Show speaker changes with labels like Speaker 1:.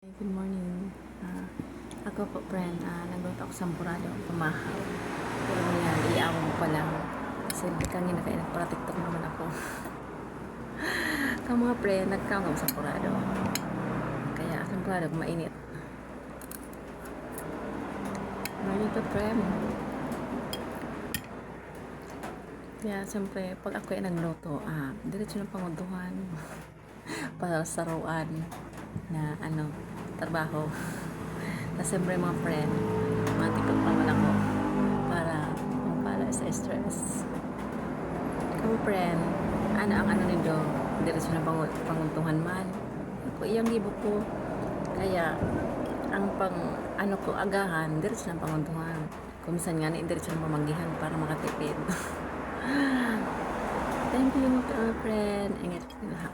Speaker 1: Good morning. Ako po, friend, nagluto ako sa sampurado, pumahaw. Pero yan, iawang mo pa lang. Kasi kanina kaya nagpara-tiktok naman ako. Ang mga friend, nagkaon ako sa sampurado. Kaya sampurado, mainit. Mainit to, friend. Kaya, siyempre, pag ako ay nagluto, diretso ng pangunduhan. Para sa saruan na trabaho. Tapos siyempre mga friend, matipag naman ako para mapala sa stress. Kamo friend, ang nito, diretso na panguntuhan man. Ako iyang gibo ko. Kaya, ang ko, agahan, diretso na panguntuhan. Kung minsan nga, diretso na pamanggihan para makatipid. Thank you, friend. Ingat lahat.